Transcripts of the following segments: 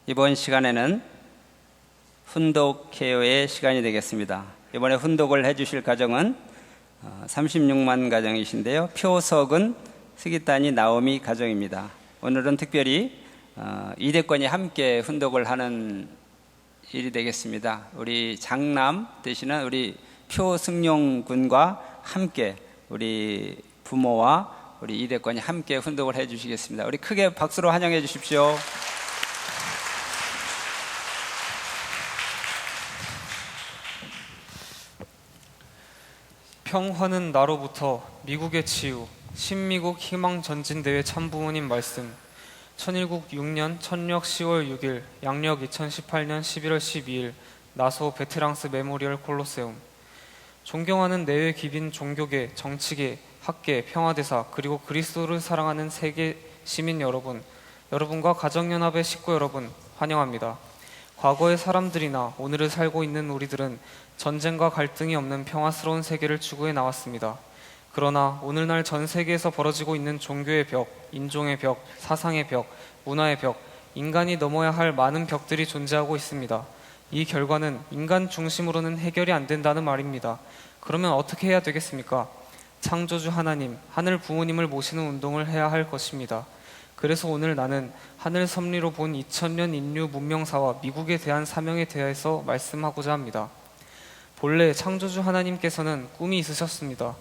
이번 시간에는 훈독 케어의 시간이 되겠습니다. 이번에 훈독을 해주실 가정은 36만 가정이신데요, 표석은 스기타니 나오미 가정입니다. 오늘은 특별히 이대권이 함께 훈독을 하는 일이 되겠습니다. 우리 장남 되시는 우리 표승용 군과 함께 우리 부모와 우리 이대권이 함께 훈독을 해 주시겠습니다. 우리 크게 박수로 환영해 주십시오. 평화는 나로부터 미국의 치유 신미국 희망전진대회 참부모님 말씀 천일국 6년 천력 10월 6일 양력 2018년 11월 12일 나소 베테랑스 메모리얼 콜로세움. 존경하는 내외 귀빈 종교계, 정치계, 학계, 평화대사 그리고 그리스도를 사랑하는 세계 시민 여러분, 여러분과 가정연합의 식구 여러분 환영합니다. 과거의 사람들이나 오늘을 살고 있는 우리들은 전쟁과 갈등이 없는 평화스러운 세계를 추구해 나왔습니다. 그러나 오늘날 전 세계에서 벌어지고 있는 종교의 벽, 인종의 벽, 사상의 벽, 문화의 벽, 인간이 넘어야 할 많은 벽들이 존재하고 있습니다. 이 결과는 인간 중심으로는 해결이 안 된다는 말입니다. 그러면 어떻게 해야 되겠습니까? 창조주 하나님, 하늘 부모님을 모시는 운동을 해야 할 것입니다. 그래서 오늘 나는 하늘 섭리로 본 2000년 인류 문명사와 미국에 대한 사명에 대해서 말씀하고자 합니다. 본래 창조주 하나님께서는 꿈이 있으셨습니다.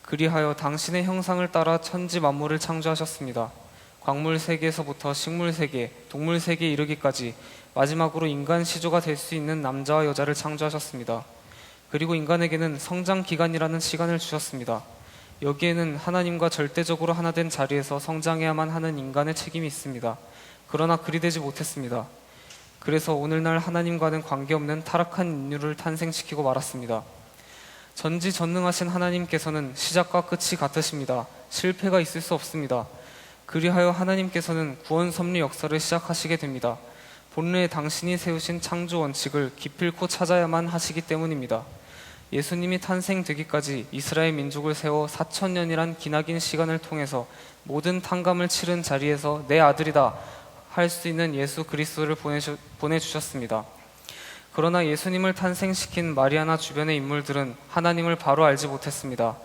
그리하여 당신의 형상을 따라 천지 만물을 창조하셨습니다. 광물 세계에서부터 식물 세계, 동물 세계에 이르기까지 마지막으로 인간 시조가 될 수 있는 남자와 여자를 창조하셨습니다. 그리고 인간에게는 성장 기간이라는 시간을 주셨습니다. 여기에는 하나님과 절대적으로 하나 된 자리에서 성장해야만 하는 인간의 책임이 있습니다. 그러나 그리 되지 못했습니다. 그래서 오늘날 하나님과는 관계없는 타락한 인류를 탄생시키고 말았습니다. 전지전능하신 하나님께서는 시작과 끝이 같으십니다. 실패가 있을 수 없습니다. 그리하여 하나님께서는 구원 섭리 역사를 시작하시게 됩니다. 본래 당신이 세우신 창조 원칙을 기필코 찾아야만 하시기 때문입니다. 예수님이 탄생되기까지 이스라엘 민족을 세워 4000년이란 기나긴 시간을 통해서 모든 탕감을 치른 자리에서 내 아들이다 할 수 있는 예수 그리스도를 보내주셨습니다. 그러나 예수님을 탄생시킨 마리아나 주변의 인물들은 하나님을 바로 알지 못했습니다.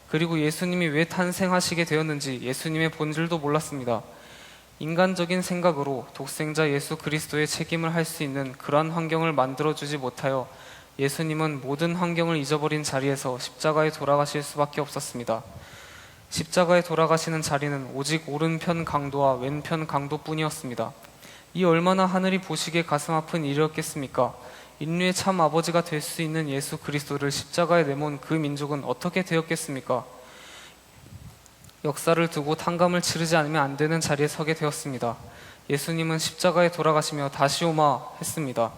그리고 예수님이 왜 탄생하시게 되었는지 예수님의 본질도 몰랐습니다. 인간적인 생각으로 독생자 예수 그리스도의 책임을 할 수 있는 그러한 환경을 만들어주지 못하여 예수님은 모든 환경을 잊어버린 자리에서 십자가에 돌아가실 수밖에 없었습니다. 십자가에 돌아가시는 자리는 오직 오른편 강도와 왼편 강도뿐이었습니다. 이 얼마나 하늘이 보시기에 가슴 아픈 일이었겠습니까? 인류의 참 아버지가 될 수 있는 예수 그리스도를 십자가에 내몬 그 민족은 어떻게 되었겠습니까? 역사를 두고 탕감을 치르지 않으면 안 되는 자리에 서게 되었습니다. 예수님은 십자가에 돌아가시며 다시 오마 했습니다.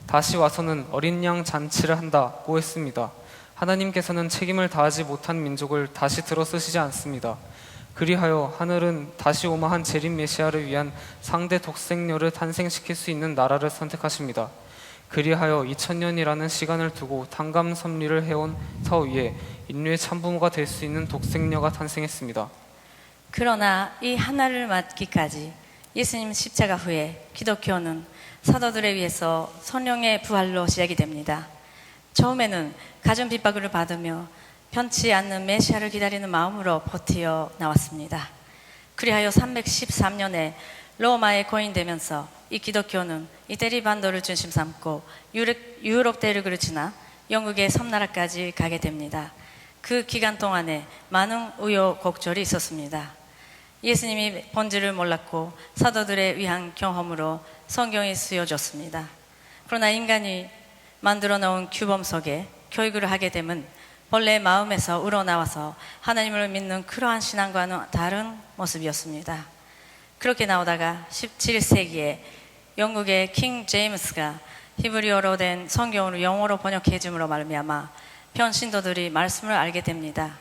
다시 와서는 어린 양 잔치를 한다고 했습니다. 하나님께서는 책임을 다하지 못한 민족을 다시 들어쓰시지 않습니다. 그리하여 하늘은 다시 오마한 재림 메시아를 위한 상대 독생녀를 탄생시킬 수 있는 나라를 선택하십니다. 그리하여 2000년이라는 시간을 두고 탕감 섭리를 해온 터 위에 인류의 참부모가 될 수 있는 독생녀가 탄생했습니다. 그러나 이 하나를 맞기까지 예수님 십자가 후에 기독교는 사도들에 의해서 성령의 부활로 시작이 됩니다. 처음에는 가정 핍박을 받으며 편치 않는 메시아를 기다리는 마음으로 버티어 나왔습니다. 그리하여 313년에 로마에 거인되면서 이 기독교는 이태리 반도를 중심 삼고 유럽 대륙을 지나 영국의 섬나라까지 가게 됩니다. 그 기간 동안에 많은 우여곡절이 있었습니다. 예수님이 본질을 몰랐고 사도들에 의한 경험으로 성경이 쓰여졌습니다. 그러나 인간이 만들어 놓은 규범 속에 교육을 하게 되면 본래 마음에서 우러나와서 하나님을 믿는 그러한 신앙과는 다른 모습이었습니다. 그렇게 나오다가 17세기에 영국의 킹 제임스가 히브리어로 된 성경을 영어로 번역해 줌으로 말미암아 변신도들이 말씀을 알게 됩니다.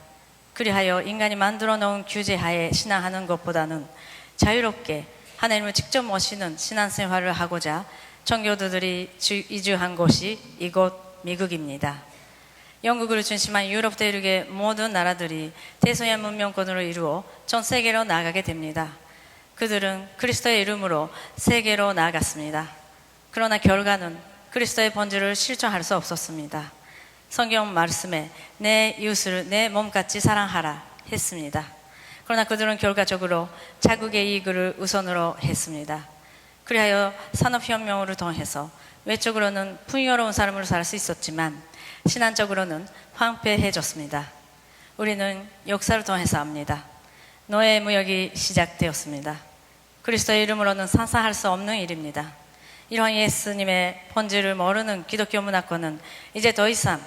그리하여 인간이 만들어 놓은 규제 하에 신앙하는 것보다는 자유롭게 하나님을 직접 모시는 신앙생활을 하고자 청교도들이 이주한 곳이 이곳 미국입니다. 영국을 중심한 유럽 대륙의 모든 나라들이 대서양 문명권으로 이루어 전 세계로 나아가게 됩니다. 그들은 그리스도의 이름으로 세계로 나아갔습니다. 그러나 결과는 그리스도의 본질을 실천할 수 없었습니다. 성경 말씀에 내 이웃을 내 몸같이 사랑하라 했습니다. 그러나 그들은 결과적으로 자국의 이익을 우선으로 했습니다. 그리하여 산업혁명을 통해서 외적으로는 풍요로운 삶을 살 수 있었지만 신앙적으로는 황폐해졌습니다. 우리는 역사를 통해서 압니다. 노예 무역이 시작되었습니다. 그리스도의 이름으로는 상상할 수 없는 일입니다. 이러한 예수님의 본질을 모르는 기독교 문화권은 이제 더 이상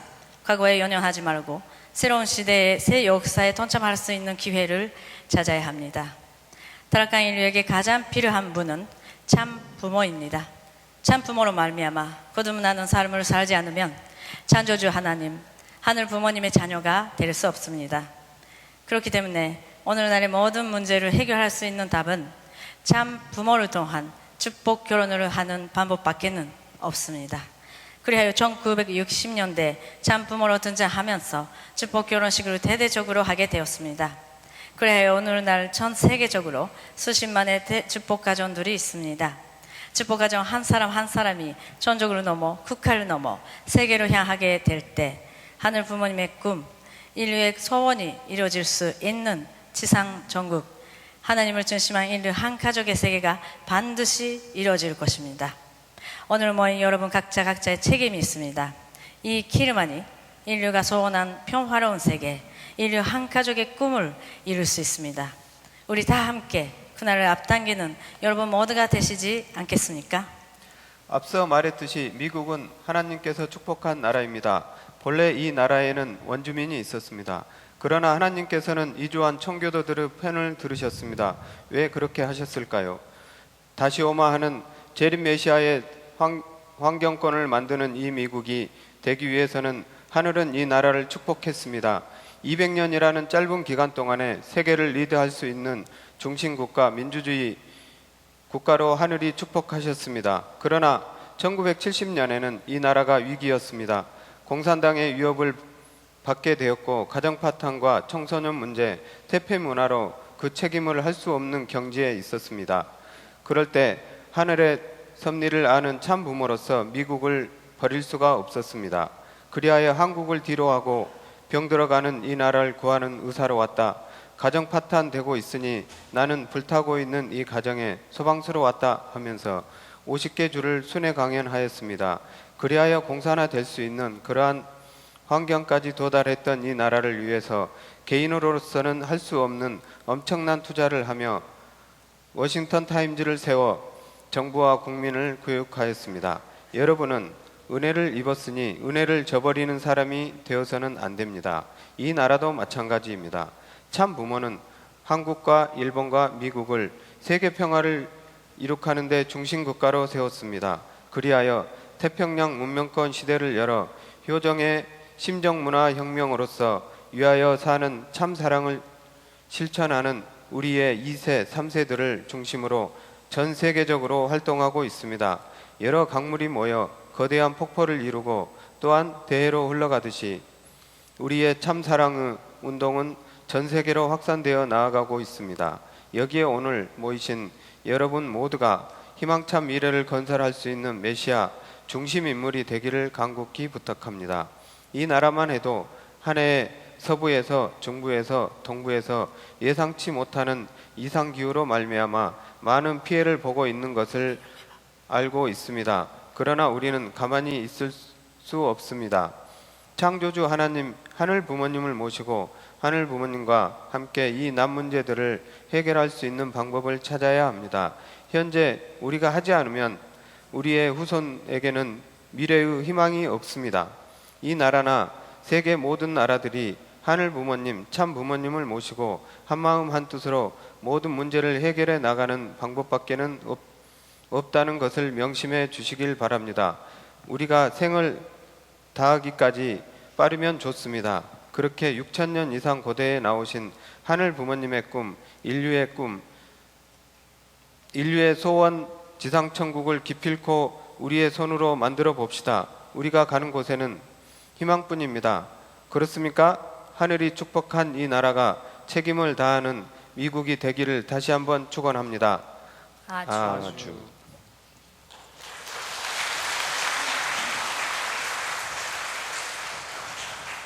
과거에 연연하지 말고 새로운 시대의 새 역사에 동참할 수 있는 기회를 찾아야 합니다. 타락한 인류에게 가장 필요한 분은 참 부모입니다. 참 부모로 말미암아 거듭나는 삶을 살지 않으면 창조주 하나님, 하늘 부모님의 자녀가 될 수 없습니다. 그렇기 때문에 오늘날의 모든 문제를 해결할 수 있는 답은 참 부모를 통한 축복 결혼을 하는 방법밖에는 없습니다. 그리하여 1960년대 참 부모로 등장하면서 축복 결혼식을 대대적으로 하게 되었습니다. 그리하여 오늘날 전 세계적으로 수십만의 축복 가정들이 있습니다. 축복 가정 한 사람 한 사람이 전적으로 넘어 국가를 넘어 세계로 향하게 될 때 하늘 부모님의 꿈, 인류의 소원이 이루어질 수 있는 지상 전국, 하나님을 중심한 인류 한 가족의 세계가 반드시 이루어질 것입니다. 오늘 모인 여러분 각자의 책임이 있습니다. 이 기름만이 인류가 소원한 평화로운 세계, 인류 한 가족의 꿈을 이룰 수 있습니다. 우리 다 함께 그날을 앞당기는 여러분 모두가 되시지 않겠습니까? 앞서 말했듯이 미국은 하나님께서 축복한 나라입니다. 본래 이 나라에는 원주민이 있었습니다. 그러나 하나님께서는 이주한 청교도들의 편을 들으셨습니다. 왜 그렇게 하셨을까요? 다시오마하는 재림 메시아의 환경권을 만드는 이 미국이 되기 위해서는 하늘은 이 나라를 축복했습니다. 200년이라는 짧은 기간 동안에 세계를 리드할 수 있는 중심국가, 민주주의 국가로 하늘이 축복하셨습니다. 그러나 1970년에는 이 나라가 위기였습니다. 공산당의 위협을 받게 되었고 가정 파탄과 청소년 문제, 퇴폐 문화로 그 책임을 할 수 없는 경지에 있었습니다. 그럴 때 하늘의 섭리를 아는 참 부모로서 미국을 버릴 수가 없었습니다. 그리하여 한국을 뒤로하고 병들어가는 이 나라를 구하는 의사로 왔다. 가정 파탄되고 있으니 나는 불타고 있는 이 가정에 소방서로 왔다 하면서 50개 주를 순회 강연하였습니다. 그리하여 공산화될 수 있는 그러한 환경까지 도달했던 이 나라를 위해서 개인으로서는 할 수 없는 엄청난 투자를 하며 워싱턴 타임즈를 세워 정부와 국민을 교육하였습니다. 여러분은 은혜를 입었으니 은혜를 저버리는 사람이 되어서는 안 됩니다. 이 나라도 마찬가지입니다. 참 부모는 한국과 일본과 미국을 세계 평화를 이룩하는 데 중심 국가로 세웠습니다. 그리하여 태평양 문명권 시대를 열어 효정의 심정문화 혁명으로서 위하여 사는 참 사랑을 실천하는 우리의 2세, 3세들을 중심으로 전 세계적으로 활동하고 있습니다. 여러 강물이 모여 거대한 폭포를 이루고 또한 대해로 흘러가듯이 우리의 참 사랑의 운동은 전 세계로 확산되어 나아가고 있습니다. 여기에 오늘 모이신 여러분 모두가 희망찬 미래를 건설할 수 있는 메시아 중심 인물이 되기를 간곡히 부탁합니다. 이 나라만 해도 한 해에 서부에서 중부에서 동부에서 예상치 못하는 이상기후로 말미암아 많은 피해를 보고 있는 것을 알고 있습니다. 그러나 우리는 가만히 있을 수 없습니다. 창조주 하나님, 하늘 부모님을 모시고 하늘 부모님과 함께 이 난 문제들을 해결할 수 있는 방법을 찾아야 합니다. 현재 우리가 하지 않으면 우리의 후손에게는 미래의 희망이 없습니다. 이 나라나 세계 모든 나라들이 하늘 부모님, 참 부모님을 모시고 한마음 한뜻으로 모든 문제를 해결해 나가는 방법밖에는 없다는 것을 명심해 주시길 바랍니다. 우리가 생을 다하기까지 빠르면 좋습니다. 그렇게 6,000년 이상 고대에 나오신 하늘 부모님의 꿈, 인류의 꿈, 인류의 소원, 지상천국을 기필코 우리의 손으로 만들어 봅시다. 우리가 가는 곳에는 희망뿐입니다. 그렇습니까? 하늘이 축복한 이 나라가 책임을 다하는 미국이 되기를 다시 한번 축원합니다. 아주. 아주.